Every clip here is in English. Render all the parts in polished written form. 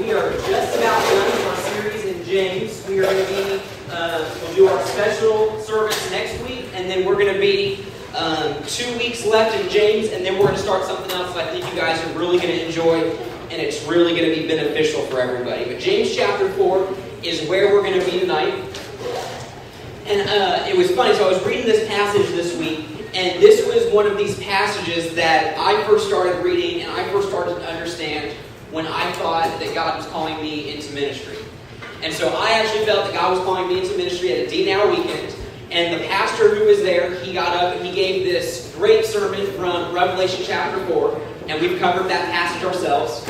we are just about done with our series in James. We are going to be, we'll do our special service next week, and then we're going to be 2 weeks left in James, and then we're going to start something else that I think you guys are really going to enjoy, and it's really going to be beneficial for everybody. But James chapter 4 is where we're going to be tonight. And it was funny, so I was reading this passage this week, and this was one of these passages that I first started reading, and I first started to understand when I thought that God was calling me into ministry. And so I actually felt that God was calling me into ministry at a D-Now weekend. And the pastor who was there, he got up and he gave this great sermon from Revelation chapter 4. And we've covered that passage ourselves.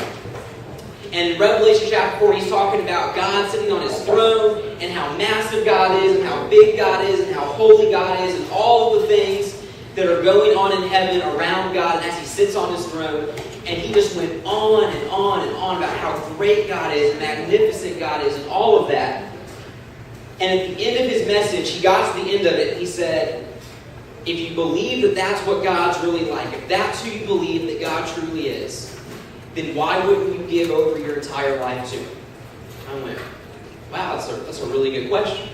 And in Revelation chapter 4, he's talking about God sitting on his throne and how massive God is and how big God is and how holy God is and all of the things that are going on in heaven around God as he sits on his throne. And he just went on and on and on about how great God is and magnificent God is and all of that. And at the end of his message, he got to the end of it and he said, if you believe that that's what God's really like, if that's who you believe that God truly is, then why wouldn't you give over your entire life to him? I went, wow, that's a really good question.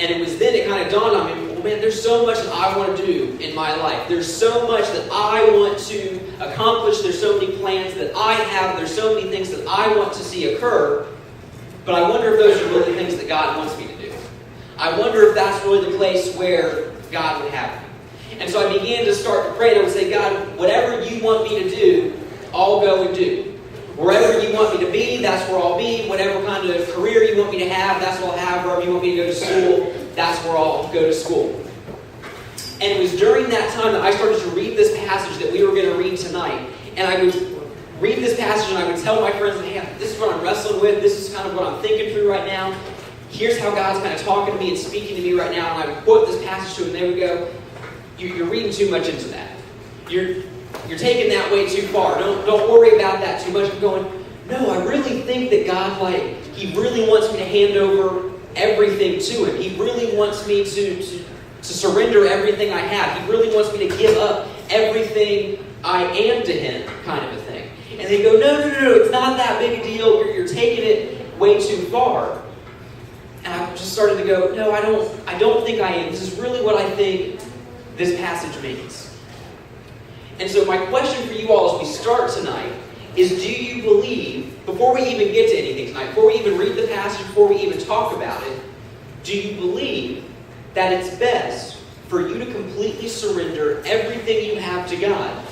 And it was then it kind of dawned on me, well, man, there's so much that I want to do in my life. There's so much that I want to accomplish. There's so many plans that I have. There's so many things that I want to see occur. But I wonder if those are really things that God wants me to do. I wonder if that's really the place where God would have me. And so I began to start to pray, and I would say, God, whatever you want me to do, I'll go and do. Wherever you want me to be, that's where I'll be. Whatever kind of career you want me to have, that's what I'll have. Wherever you want me to go to school, that's where I'll go to school. And it was during that time that I started to read this passage that we were going to read tonight. And I would read this passage and I would tell my friends, hey, this is what I'm wrestling with. This is kind of what I'm thinking through right now. Here's how God's kind of talking to me and speaking to me right now. And I would quote this passage to them, and they would go, you're reading too much into that. You're taking that way too far. Don't worry about that too much. I'm going, no, I really think that God, he really wants me to hand over everything to him. He really wants me to surrender everything I have. He really wants me to give up everything I am to him, kind of a thing. And they go, no, it's not that big a deal. You're taking it way too far. And I just started to go, no, I don't think I am. This is really what I think this passage means. And so my question for you all as we start tonight is, do you believe, before we even get to anything tonight, before we even read the passage, before we even talk about it, do you believe that it's best for you to completely surrender everything you have to God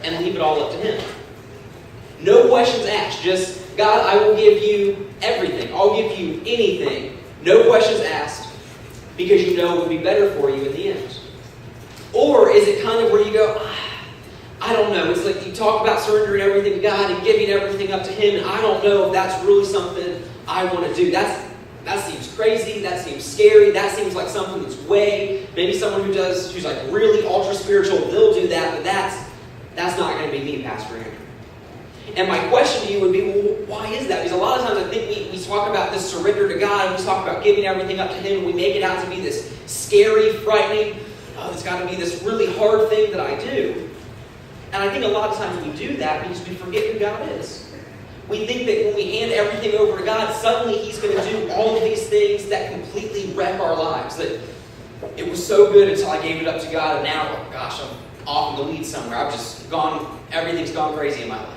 and leave it all up to him? No questions asked, just, God, I will give you everything. I'll give you anything. No questions asked, because you know it would be better for you in the end. Or is it kind of where you go, I don't know. It's like you talk about surrendering everything to God and giving everything up to him, and I don't know if that's really something I want to do. That seems crazy. That seems scary. That seems like something that's maybe someone who's like really ultra spiritual, they'll do that, but that's not going to be me, Pastor Andrew. And my question to you would be, well, why is that? Because a lot of times I think we talk about this surrender to God, and we talk about giving everything up to him, and we make it out to be this scary, frightening, it's got to be this really hard thing that I do. And I think a lot of times we do that because we forget who God is. We think that when we hand everything over to God, suddenly he's going to do all of these things that completely wreck our lives. That it was so good until I gave it up to God, and now, oh gosh, I'm off in the weeds somewhere. Everything's gone crazy in my life.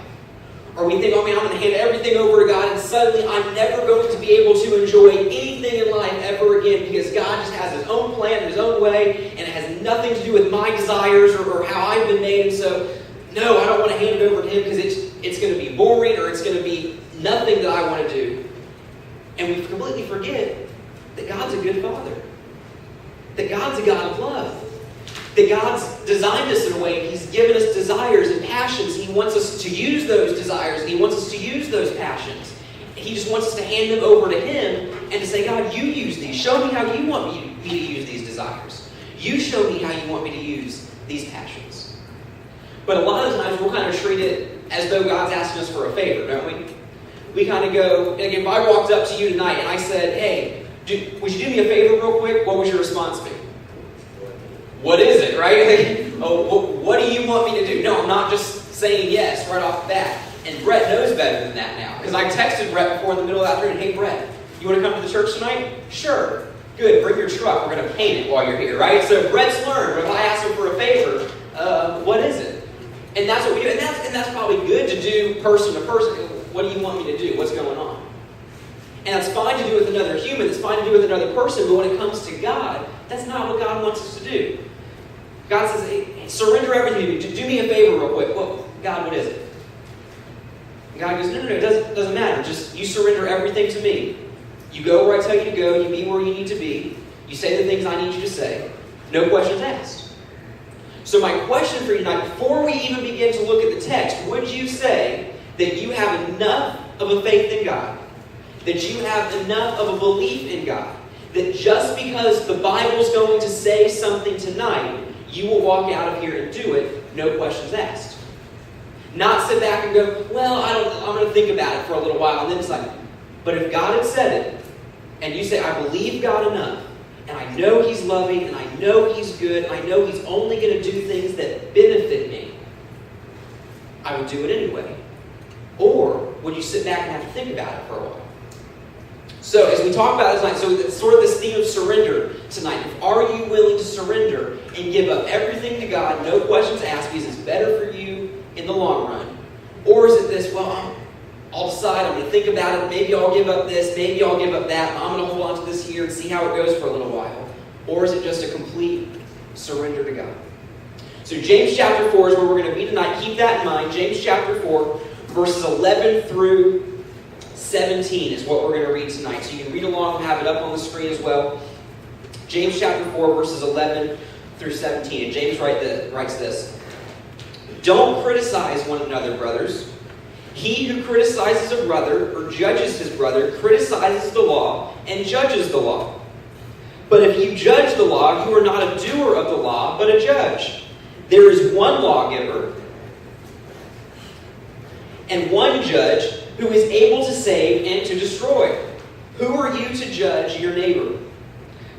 Or we think, I'm going to hand everything over to God, and suddenly I'm never going to be able to enjoy anything in life ever again because God just has his own plan, his own way, and it has nothing to do with my desires or how I've been made. And so, no, I don't want to hand it over to him because it's going to be boring or it's going to be nothing that I want to do. And we completely forget that God's a good Father. That God's a God of love. That God's designed us in a way. He's given us desires and passions. He wants us to use those desires. And he wants us to use those passions. And he just wants us to hand them over to him and to say, God, you use these. Show me how you want me to use these desires. You show me how you want me to use these passions. But a lot of times we'll kind of treat it as though God's asking us for a favor, don't we? We kind of go, and again, if I walked up to you tonight and I said, hey, would you do me a favor real quick? What would your response be? What is it, right? What do you want me to do? No, I'm not just saying yes right off the bat. And Brett knows better than that now. Because I texted Brett before in the middle of the afternoon, hey Brett, you want to come to the church tonight? Sure. Good, bring your truck. We're going to paint it while you're here, right? So Brett's learned. But if I ask him for a favor, what is it? And that's what we do. And that's probably good to do person to person. What do you want me to do? What's going on? And that's fine to do with another human. It's fine to do with another person. But when it comes to God, that's not what God wants us to do. God says, hey, surrender everything to me. Do me a favor real quick. Well, God, what is it? And God goes, no, it doesn't matter. Just you surrender everything to me. You go where I tell you to go. You be where you need to be. You say the things I need you to say. No questions asked. So my question for you tonight, before we even begin to look at the text, would you say that you have enough of a faith in God? That you have enough of a belief in God? That just because the Bible's going to say something tonight, you will walk out of here and do it, no questions asked. Not sit back and go, well, I'm going to think about it for a little while, and then it's like, but if God had said it, and you say, I believe God enough, and I know He's loving, and I know He's good, and I know He's only going to do things that benefit me, I would do it anyway. Or would you sit back and have to think about it for a while? So as we talk about this tonight, so it's sort of this theme of surrender tonight. Are you willing to surrender and give up everything to God, no questions asked, because it's better for you in the long run? Or is it this, well, I'll decide, I'm going to think about it, maybe I'll give up this, maybe I'll give up that, I'm going to hold on to this here and see how it goes for a little while? Or is it just a complete surrender to God? So James chapter 4 is where we're going to be tonight. Keep that in mind. James chapter 4, verses 11 through 17 is what we're going to read tonight. So you can read along, we'll have it up on the screen as well. James chapter 4, verses 11 through 17. And James writes this. Don't criticize one another, brothers. He who criticizes a brother or judges his brother criticizes the law and judges the law. But if you judge the law, you are not a doer of the law, but a judge. There is one lawgiver and one judge who is able to save and to destroy. Who are you to judge your neighbor?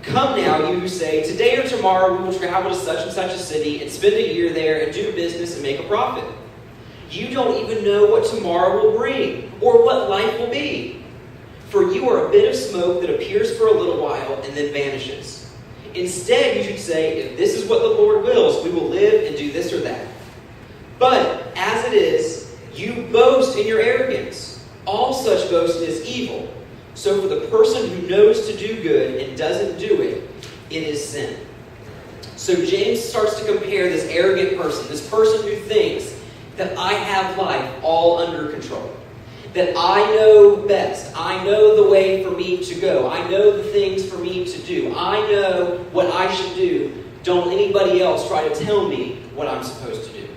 Come now, you who say, today or tomorrow we will travel to such and such a city and spend a year there and do business and make a profit. You don't even know what tomorrow will bring or what life will be. For you are a bit of smoke that appears for a little while and then vanishes. Instead, you should say, if this is what the Lord wills, we will live and do this or that. But as it is, you boast in your arrogance. All such boasting is evil. So for the person who knows to do good and doesn't do it, it is sin. So James starts to compare this arrogant person, this person who thinks that I have life all under control. That I know best. I know the way for me to go. I know the things for me to do. I know what I should do. Don't anybody else try to tell me what I'm supposed to do.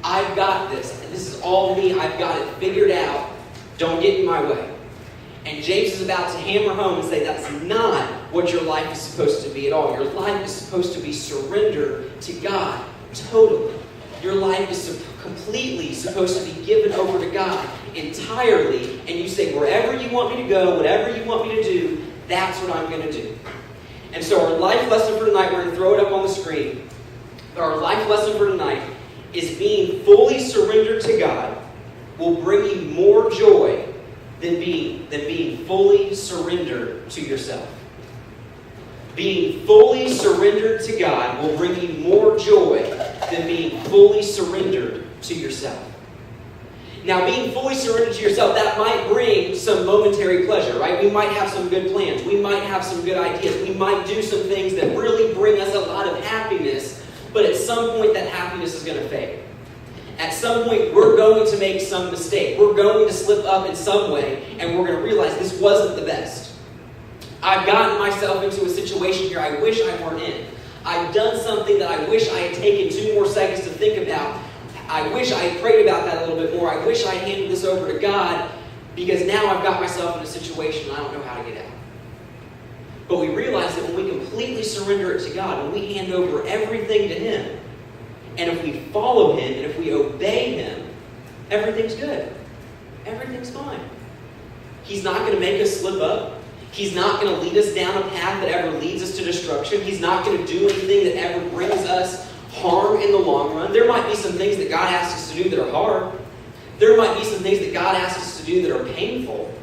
I've got this. And this is all me. I've got it figured out. Don't get in my way. And James is about to hammer home and say that's not what your life is supposed to be at all. Your life is supposed to be surrendered to God totally. Your life is completely supposed to be given over to God entirely. And you say, wherever you want me to go, whatever you want me to do, that's what I'm going to do. And so our life lesson for tonight, we're going to throw it up on the screen. Our life lesson for tonight is being fully surrendered to God will bring you more joy than being fully surrendered to yourself. Being fully surrendered to God will bring you more joy than being fully surrendered to yourself. Now, being fully surrendered to yourself, that might bring some momentary pleasure, right? We might have some good plans. We might have some good ideas. We might do some things that really bring us a lot of happiness, but at some point that happiness is going to fade. At some point, we're going to make some mistake. We're going to slip up in some way, and we're going to realize this wasn't the best. I've gotten myself into a situation here I wish I weren't in. I've done something that I wish I had taken 2 more seconds to think about. I wish I had prayed about that a little bit more. I wish I had handed this over to God, because now I've got myself in a situation and I don't know how to get out. But we realize that when we completely surrender it to God, when we hand over everything to Him, and if we follow Him, and if we obey Him, everything's good. Everything's fine. He's not going to make us slip up. He's not going to lead us down a path that ever leads us to destruction. He's not going to do anything that ever brings us harm in the long run. There might be some things that God asks us to do that are hard. There might be some things that God asks us to do that are painful.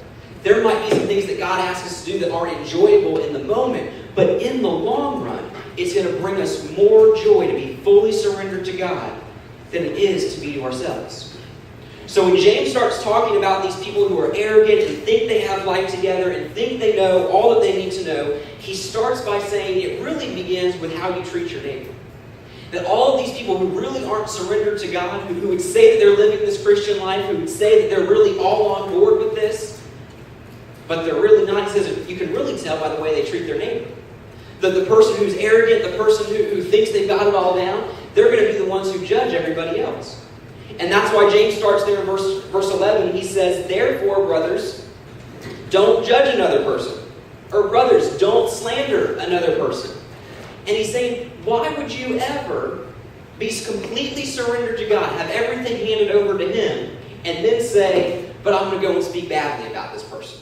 There might be some things that God asks us to do that aren't enjoyable in the moment. But in the long run, it's going to bring us more joy to be fully surrendered to God than it is to be to ourselves. So when James starts talking about these people who are arrogant and think they have life together and think they know all that they need to know, he starts by saying it really begins with how you treat your neighbor. That all of these people who really aren't surrendered to God, who would say that they're living this Christian life, who would say that they're really all on board with this, but they're really not. He says you can really tell by the way they treat their neighbor. That the person who's arrogant, the person who thinks they've got it all down, they're going to be the ones who judge everybody else. And that's why James starts there in verse 11. He says, therefore, brothers, don't judge another person. Or brothers, don't slander another person. And he's saying, why would you ever be completely surrendered to God, have everything handed over to Him, and then say, but I'm going to go and speak badly about this person?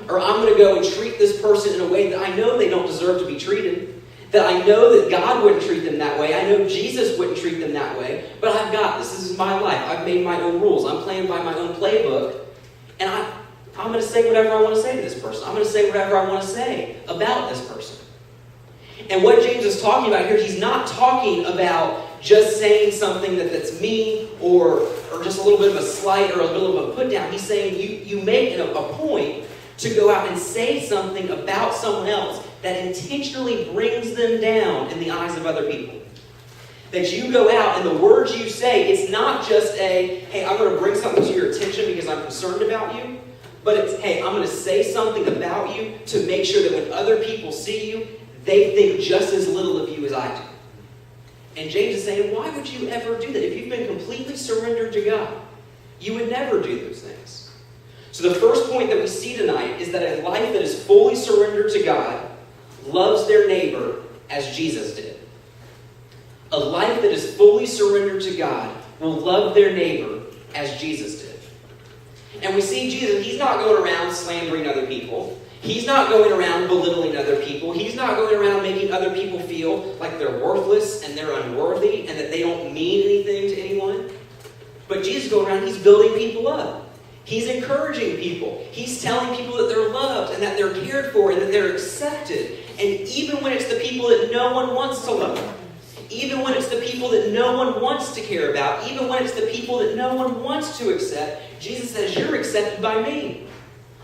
Or I'm going to go and treat this person in a way that I know they don't deserve to be treated. That I know that God wouldn't treat them that way. I know Jesus wouldn't treat them that way. But I've got this. This is my life. I've made my own rules. I'm playing by my own playbook. And I'm going to say whatever I want to say to this person. I'm going to say whatever I want to say about this person. And what James is talking about here, he's not talking about just saying something that's mean or just a little bit of a slight or a little bit of a put down. He's saying you make it a point to go out and say something about someone else that intentionally brings them down in the eyes of other people. That you go out and the words you say, it's not just hey, I'm going to bring something to your attention because I'm concerned about you. But it's, hey, I'm going to say something about you to make sure that when other people see you, they think just as little of you as I do. And James is saying, why would you ever do that? If you've been completely surrendered to God, you would never do those things. So the first point that we see tonight is that a life that is fully surrendered to God loves their neighbor as Jesus did. A life that is fully surrendered to God will love their neighbor as Jesus did. And we see Jesus, he's not going around slandering other people. He's not going around belittling other people. He's not going around making other people feel like they're worthless and they're unworthy and that they don't mean anything to anyone. But Jesus goes around, he's building people up. He's encouraging people. He's telling people that they're loved and that they're cared for and that they're accepted. And even when it's the people that no one wants to love, even when it's the people that no one wants to care about, even when it's the people that no one wants to accept, Jesus says, you're accepted by me.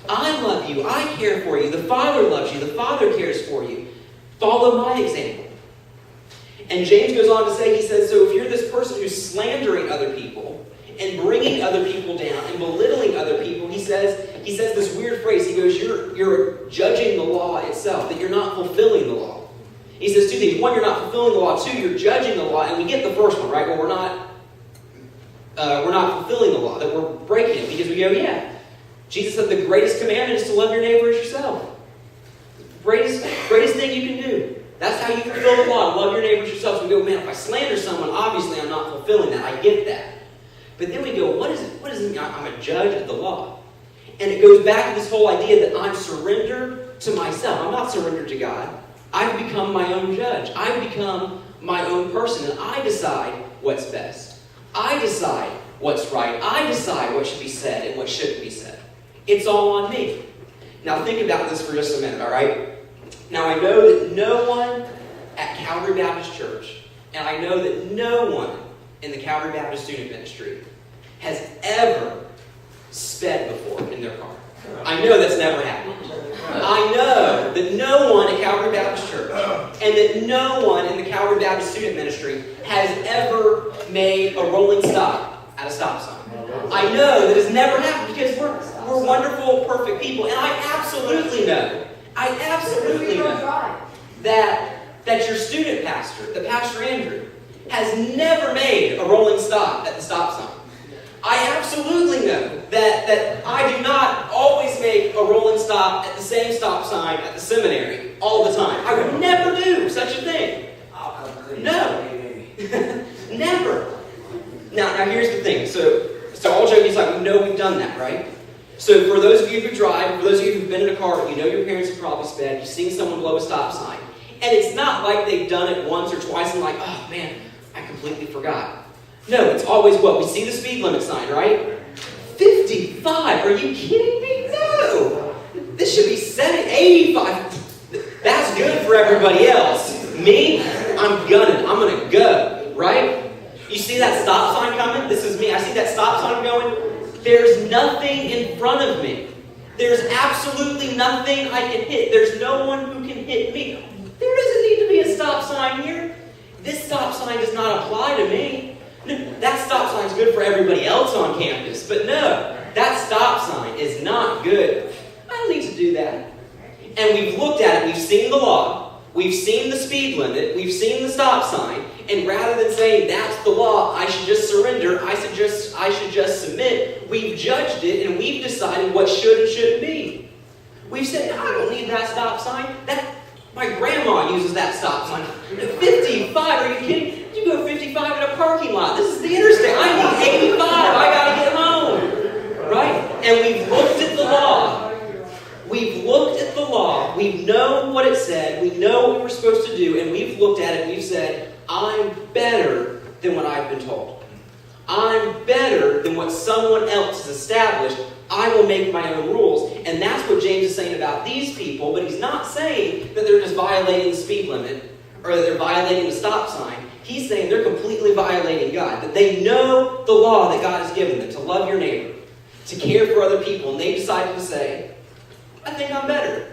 I love you. I care for you. The Father loves you. The Father cares for you. Follow my example. And James goes on to say, he says, so if you're this person who's slandering other people and bringing other people down and belittling other people, he says this weird phrase. He goes, you're judging the law itself, that you're not fulfilling the law. He says two things. One, you're not fulfilling the law. Two, you're judging the law. And we get the first one, right? Well, we're not fulfilling the law, that we're breaking it. Because we go, yeah. Jesus said the greatest commandment is to love your neighbor as yourself. Greatest thing you can do. That's how you fulfill the law, to love your neighbor as yourself. So we go, man, if I slander someone, obviously I'm not fulfilling that. I get that. But then we go, what does it mean I'm a judge of the law? And it goes back to this whole idea that I'm surrendered to myself. I'm not surrendered to God. I've become my own judge. I've become my own person, and I decide what's best. I decide what's right. I decide what should be said and what shouldn't be said. It's all on me. Now think about this for just a minute, all right? Now I know that no one at Calvary Baptist Church, and I know that no one in the Calvary Baptist Student Ministry has ever sped before in their car. I know that's never happened. I know that no one at Calvary Baptist Church and that no one in the Calvary Baptist Student Ministry has ever made a rolling stop at a stop sign. I know that it's never happened because we're wonderful, perfect people. And I absolutely know that your student pastor, the Pastor Andrew, has never made a rolling stop at the stop sign. I absolutely know that I do not always make a rolling stop at the same stop sign at the seminary all the time. I would never do such a thing. No. Never. Now here's the thing. So all joking aside, we know we've done that, right? So for those of you who drive, for those of you who've been in a car, you know your parents have probably sped, you've seen someone blow a stop sign. And it's not like they've done it once or twice and like, oh man, I completely forgot. No, it's always what? We see the speed limit sign, right? 55? Are you kidding me? No. This should be 85. That's good for everybody else. Me, I'm gunning. I'm going to go, right? You see that stop sign coming? This is me. I see that stop sign going. There's nothing in front of me. There's absolutely nothing I can hit. There's no one who can hit me. There doesn't need to be a stop sign here. This stop sign does not apply to me. That stop sign is good for everybody else on campus. But no, that stop sign is not good. I don't need to do that. And we've looked at it. We've seen the law. We've seen the speed limit. We've seen the stop sign. And rather than saying, that's the law, I should just surrender, I should just submit, we've judged it and we've decided what should and shouldn't be. We've said, I don't need that stop sign. My grandma uses that stop sign. 55, are you kidding? You go 55 in a parking lot. This is the interstate. I need 85. I got to get home. Right? And we've looked at the law. We've looked at the law. We know what it said. We know what we're supposed to do. And we've looked at it and we've said, I'm better than what I've been told. I'm better than what someone else has established. I will make my own rules. And that's what James is saying about these people, but he's not saying that they're just violating the speed limit or that they're violating the stop sign. He's saying they're completely violating God, that they know the law that God has given them, to love your neighbor, to care for other people, and they decided to say, I think I'm better.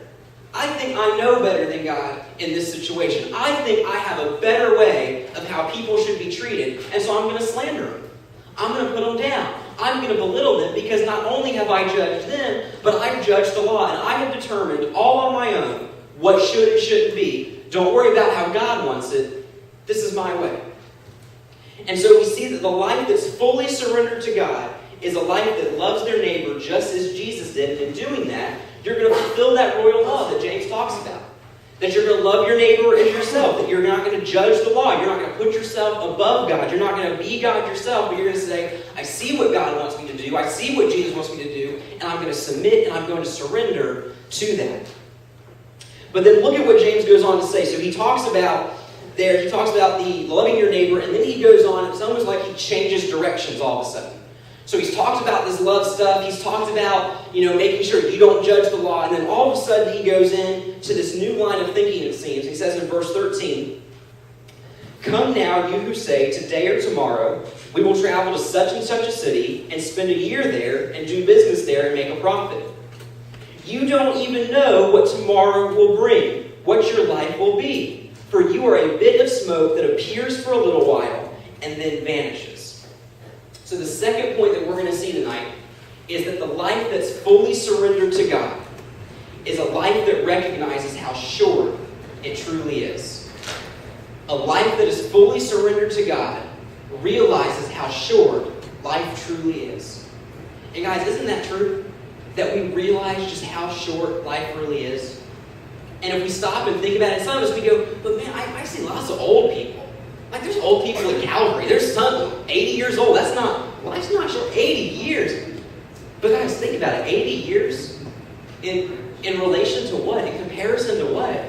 I think I know better than God in this situation. I think I have a better way of how people should be treated, and so I'm going to slander them. I'm going to put them down. I'm going to belittle them because not only have I judged them, but I've judged the law, and I have determined all on my own what should and shouldn't be. Don't worry about how God wants it. This is my way. And so we see that the life that's fully surrendered to God is a life that loves their neighbor just as Jesus did, and in doing that, you're going to fulfill that royal law that James talks about. That you're going to love your neighbor as yourself. That you're not going to judge the law. You're not going to put yourself above God. You're not going to be God yourself. But you're going to say, I see what God wants me to do. I see what Jesus wants me to do. And I'm going to submit and I'm going to surrender to that. But then look at what James goes on to say. So he talks about the loving your neighbor. And then he goes on. It's almost like he changes directions all of a sudden. So he's talked about this love stuff. He's talked about, making sure you don't judge the law. And then all of a sudden he goes into this new line of thinking, it seems. He says in verse 13, Come now, you who say, today or tomorrow, we will travel to such and such a city and spend a year there and do business there and make a profit. You don't even know what tomorrow will bring, what your life will be. For you are a bit of smoke that appears for a little while and then vanishes. So the second point that we're going to see tonight is that the life that's fully surrendered to God is a life that recognizes how short it truly is. A life that is fully surrendered to God realizes how short life truly is. And guys, isn't that true? That we realize just how short life really is? And if we stop and think about it, some of us, we go, but man, I see lots of old people. Like, there's old people in Calvary. There's some 80 years old. Life's not short. 80 years. But guys, think about it. 80 years in relation to what? In comparison to what?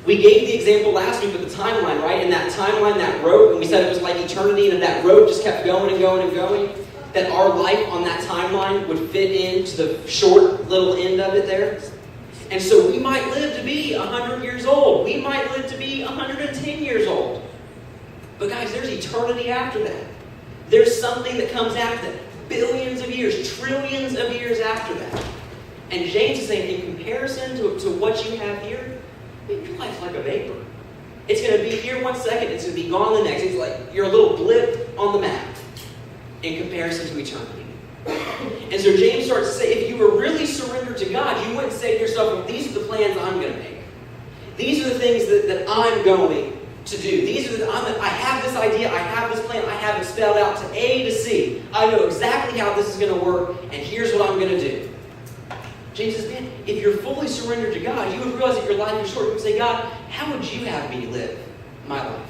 We gave the example last week of the timeline, right? And that timeline, that road, and we said it was like eternity, and that road just kept going and going and going. That our life on that timeline would fit into the short little end of it there. And so we might live to be 100 years old. We might live to be 110 years old. But guys, there's eternity after that. There's something that comes after that. Billions of years, trillions of years after that. And James is saying, in comparison to what you have here, your life's like a vapor. It's going to be here one second, it's going to be gone the next. It's like you're a little blip on the map in comparison to eternity. And so James starts to say, if you were really surrendered to God, you wouldn't say to yourself, well, these are the plans I'm going to make. These are the things that I'm going to do. I have this idea, I have this plan, I have it spelled out to A to C. I know exactly how this is going to work, and here's what I'm going to do. James says, man, if you're fully surrendered to God, you would realize that your life is short. You would say, God, how would you have me live my life?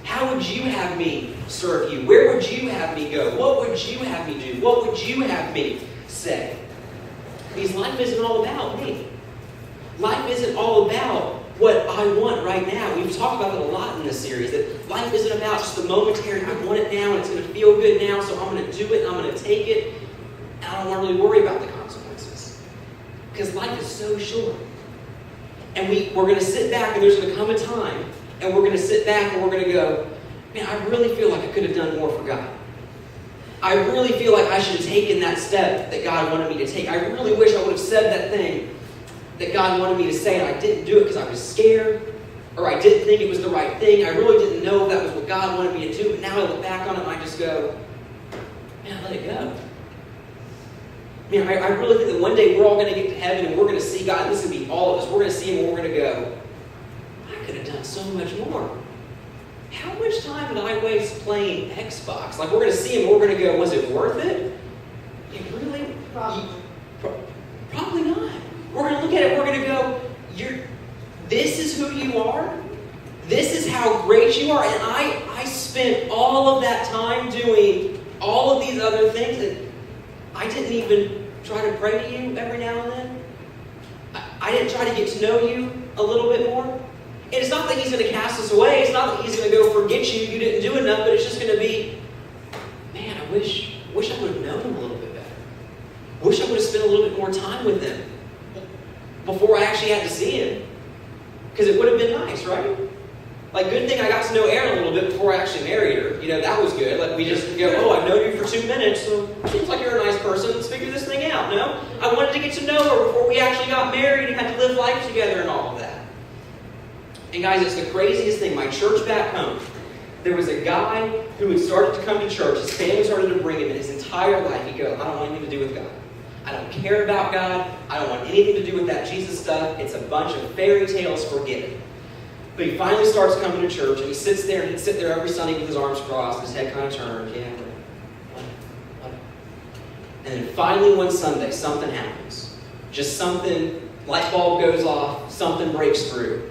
How would you have me serve you? Where would you have me go? What would you have me do? What would you have me say? Because life isn't all about me. Life isn't all about what I want right now. We've talked about it a lot in this series, that life isn't about just the momentary, I want it now, and it's going to feel good now, so I'm going to do it, and I'm going to take it. man, I don't want to really worry about the consequences. Because life is so short. And we're going to sit back, and there's going to come a time, and we're going to sit back and we're going to go, man, I really feel like I could have done more for God. I really feel like I should have taken that step that God wanted me to take. I really wish I would have said that thing that God wanted me to say, and I didn't do it because I was scared, or I didn't think it was the right thing. I really didn't know if that was what God wanted me to do, but now I look back on it and I just go, man, I let it go. Man, I really think that one day we're all going to get to heaven and we're going to see God, and this is going to be all of us. We're going to see Him and we're going to go, I could have done so much more. How much time did I waste playing Xbox? Like, we're going to see Him and we're going to go, was it worth it? It really? Probably not. We're going to look at it, we're going to go, this is who you are? This is how great you are? And I spent all of that time doing all of these other things, and I didn't even try to pray to you every now and then. I didn't try to get to know you a little bit more. And it's not that He's going to cast us away. It's not that He's going to go forget you. You didn't do enough. But it's just going to be, man, I wish I would have known Him a little bit better. Wish I would have spent a little bit more time with Him before I actually had to see Him. Because it would have been nice, right? Like, good thing I got to know Erin a little bit before I actually married her. You know, that was good. Like, we just go, oh, I've known you for 2 minutes, so it seems like you're a nice person. Let's figure this thing out. No? I wanted to get to know her before we actually got married and had to live life together and all of that. And guys, it's the craziest thing. My church back home, there was a guy who had started to come to church. His family started to bring him, and his entire life he'd go, I don't want anything to do with God. I don't care about God. I don't want anything to do with that Jesus stuff. It's a bunch of fairy tales. Forget it. But he finally starts coming to church, and he sits there, and he'd sit there every Sunday with his arms crossed, his head kind of turned. Yeah, what? And then finally one Sunday, something happens. Just something, light bulb goes off, something breaks through.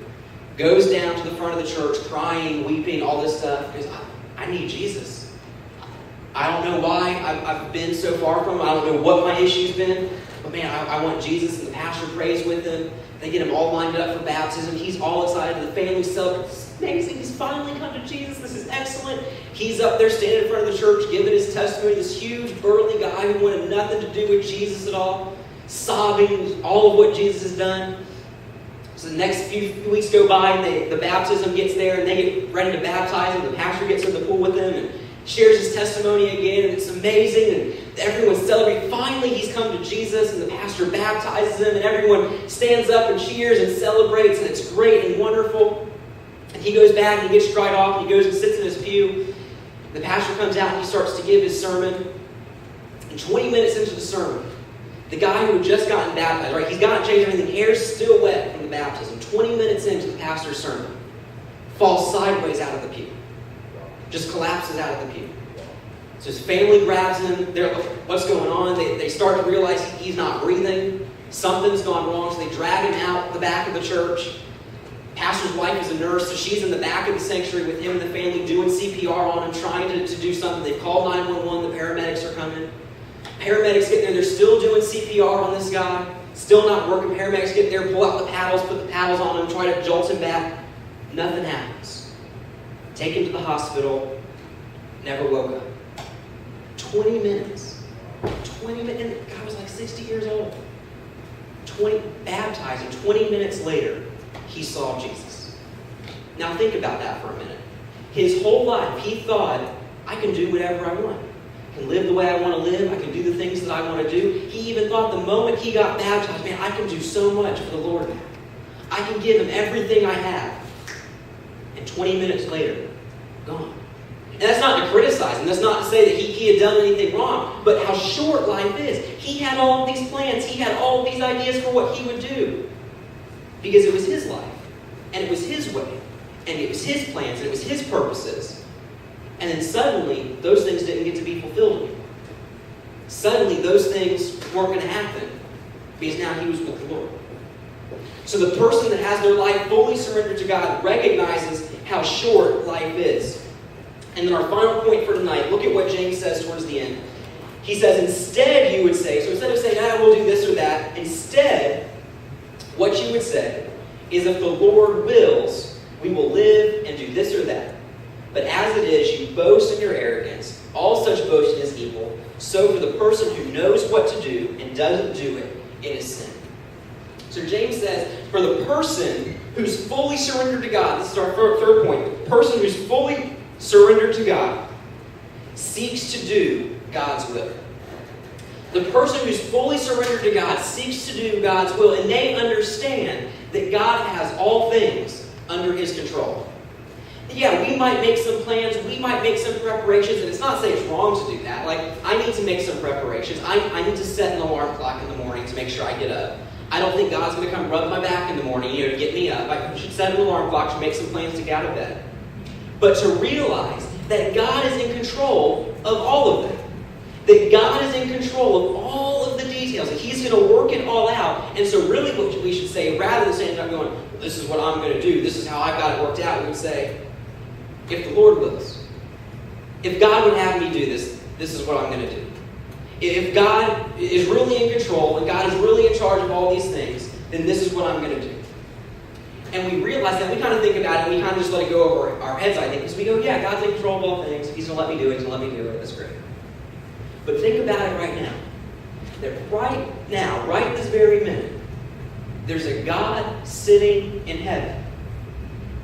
Goes down to the front of the church, crying, weeping, all this stuff, because I need Jesus. I don't know why I've been so far from him. I don't know what my issue's been. But man, I want Jesus, and the pastor prays with him. They get him all lined up for baptism. He's all excited. The family celebrates. It's amazing. He's finally come to Jesus. This is excellent. He's up there standing in front of the church giving his testimony. This huge, burly guy who wanted nothing to do with Jesus at all. Sobbing all of what Jesus has done. So the next few weeks go by, and the baptism gets there, and they get ready to baptize him. The pastor gets in the pool with them and shares his testimony again, and it's amazing, and everyone's celebrating. Finally, he's come to Jesus, and the pastor baptizes him, and everyone stands up and cheers and celebrates, and it's great and wonderful. And he goes back, and he gets dried off, and he goes and sits in his pew. The pastor comes out, and he starts to give his sermon. And 20 minutes into the sermon, the guy who had just gotten baptized, right? He's gotten changed everything. Hair's still wet from the baptism. 20 minutes into the pastor's sermon, falls sideways out of the pew. Just collapses out of the pew. So his family grabs him. They're like, what's going on? They start to realize he's not breathing. Something's gone wrong. So they drag him out the back of the church. Pastor's wife is a nurse, so she's in the back of the sanctuary with him and the family doing CPR on him, trying to do something. They've called 911. The paramedics are coming. Paramedics get there. They're still doing CPR on this guy. Still not working. Paramedics get there, pull out the paddles, put the paddles on him, try to jolt him back. Nothing happens. Take him to the hospital. Never woke up. 20 minutes. 20 minutes. And the guy was like 60 years old. Baptized, and 20 minutes later, he saw Jesus. Now think about that for a minute. His whole life, he thought, I can do whatever I want. I can live the way I want to live. I can do the things that I want to do. He even thought the moment he got baptized, man, I can do so much for the Lord now. I can give Him everything I have. And 20 minutes later, gone. And that's not to criticize him. That's not to say that he had done anything wrong. But how short life is. He had all of these plans. He had all of these ideas for what he would do. Because it was his life. And it was his way. And it was his plans. And it was his purposes. And then suddenly, those things didn't get to be fulfilled anymore. Suddenly, those things weren't going to happen. Because now he was with the Lord. So the person that has their life fully surrendered to God recognizes how short life is. And then our final point for tonight, look at what James says towards the end. He says, instead you would say, so instead of saying, we'll do this or that, instead, what you would say is, if the Lord wills, we will live and do this or that. But as it is, you boast in your arrogance. All such boasting is evil. So for the person who knows what to do and doesn't do it, it is sin. So James says, for the person who's fully surrendered to God, this is our third point, the person who's fully surrendered to God seeks to do God's will. The person who's fully surrendered to God seeks to do God's will, and they understand that God has all things under His control. Yeah, we might make some plans, we might make some preparations, and it's not to say it's wrong to do that. Like, I need to make some preparations. I need to set an alarm clock in the morning to make sure I get up. I don't think God's going to come rub my back in the morning, to get me up. I should set an alarm clock to make some plans to get out of bed. But to realize that God is in control of all of that. That God is in control of all of the details. That He's going to work it all out. And so really what we should say, rather than saying, I'm going, this is what I'm going to do, this is how I've got it worked out, we would say, if the Lord wills, if God would have me do this, this is what I'm going to do. If God is really in control and God is really in charge of all these things, then this is what I'm going to do. And we realize that we kind of think about it and we kind of just let it go over our heads, I think, because we go, yeah, God's in control of all things. He's going to let me do it. He's going to let me do it. That's great. But think about it right now. That right now, right this very minute, there's a God sitting in heaven.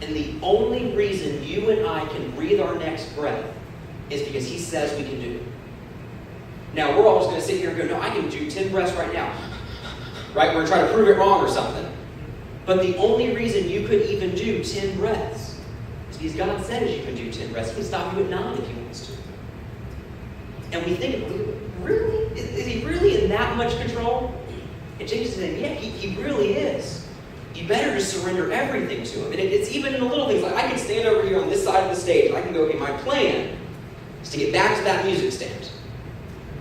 And the only reason you and I can breathe our next breath is because He says we can do it. Now, we're always going to sit here and go, no, I can do 10 breaths right now. Right? We're going to try to prove it wrong or something. But the only reason you could even do 10 breaths is because God says you can do 10 breaths. He can stop you at 9 if He wants to. And we think, really? Is He really in that much control? And James said, yeah, he really is. You better just surrender everything to Him. And it's even in the little things. Like, I can stand over here on this side of the stage and I can go, okay, my plan is to get back to that music stand.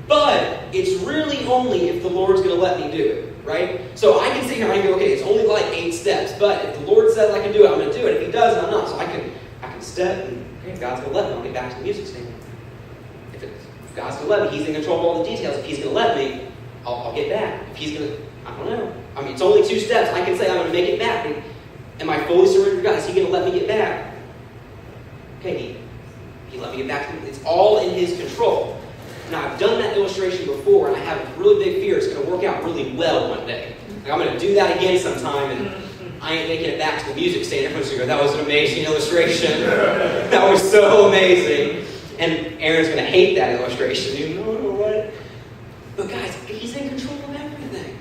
But it's really only if the Lord's going to let me do it, right? So I can sit here and I can go, okay, it's only like 8 steps, but if the Lord says I can do it, I'm going to do it. If He doesn't, I'm not. So I can step and, okay, God's going to let me. I'll get back to the music stand. If God's going to let me, He's in control of all the details. If He's going to let me, I'll get back. If He's going to, I don't know. I mean, it's only 2 steps. I can say I'm going to make it back. Am I fully surrendered to God? Is He going to let me get back? Okay, He let me get back. It's all in His control. Now, I've done that illustration before, and I have a really big fear it's going to work out really well one day. Like, I'm going to do that again sometime, and I ain't making it back to the music stand. Everyone's going to go, that was an amazing illustration. That was so amazing. And Aaron's going to hate that illustration. You know what? But guys, He's in control of everything.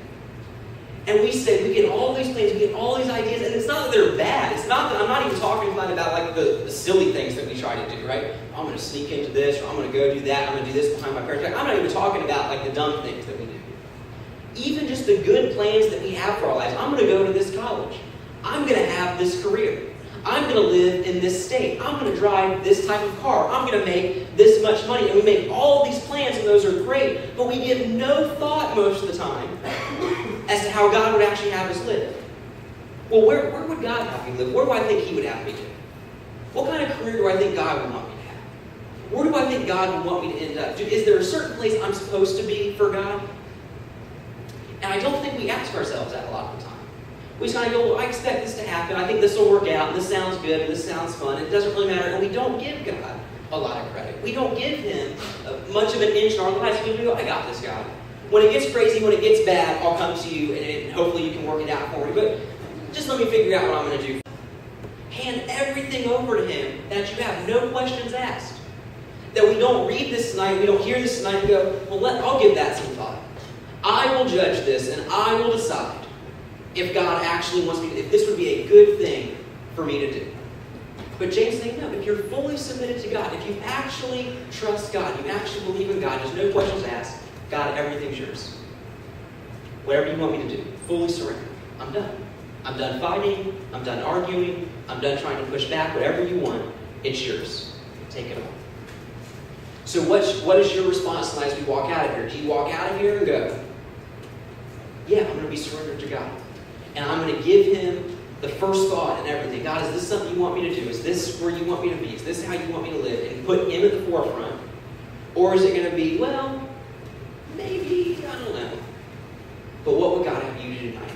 And we say, we get all these plans, we get all these ideas, and it's not that they're bad. It's not that, I'm not even talking about like the silly things that we try to do, right? I'm going to sneak into this, or I'm going to go do that, I'm going to do this behind my parents' back. I'm not even talking about like the dumb things that we do. Even just the good plans that we have for our lives. I'm going to go to this college. I'm going to have this career. I'm going to live in this state. I'm going to drive this type of car. I'm going to make this much money. And we make all these plans, and those are great, but we give no thought most of the time as to how God would actually have us live. Well, where would God have me live? Where do I think He would have me live? What kind of career do I think God would want me to have? Where do I think God would want me to end up? Is there a certain place I'm supposed to be for God? And I don't think we ask ourselves that a lot of the time. We just kind of go, well, I expect this to happen. I think this will work out. And this sounds good. And this sounds fun. It doesn't really matter. And we don't give God a lot of credit. We don't give Him much of an inch in our lives. We go, I got this, God. When it gets crazy, when it gets bad, I'll come to you, and hopefully you can work it out for me. But just let me figure out what I'm going to do. Hand everything over to Him that you have, no questions asked. That we don't read this tonight, we don't hear this tonight, and go, well, I'll give that some thought. I will judge this, and I will decide if God actually wants me to, if this would be a good thing for me to do. But James is saying, no, if you're fully submitted to God, if you actually trust God, you actually believe in God, there's no questions asked, God, everything's yours. Whatever you want me to do, fully surrender. I'm done. I'm done fighting. I'm done arguing. I'm done trying to push back. Whatever you want, it's yours. Take it all. So what is your response tonight as we walk out of here? Do you walk out of here and go, yeah, I'm going to be surrendered to God. And I'm going to give Him the first thought and everything. God, is this something you want me to do? Is this where you want me to be? Is this how you want me to live? And put Him at the forefront. Or is it going to be, well, maybe, I don't know. But what would God have you to do tonight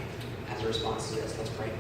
as a response to this? Let's pray.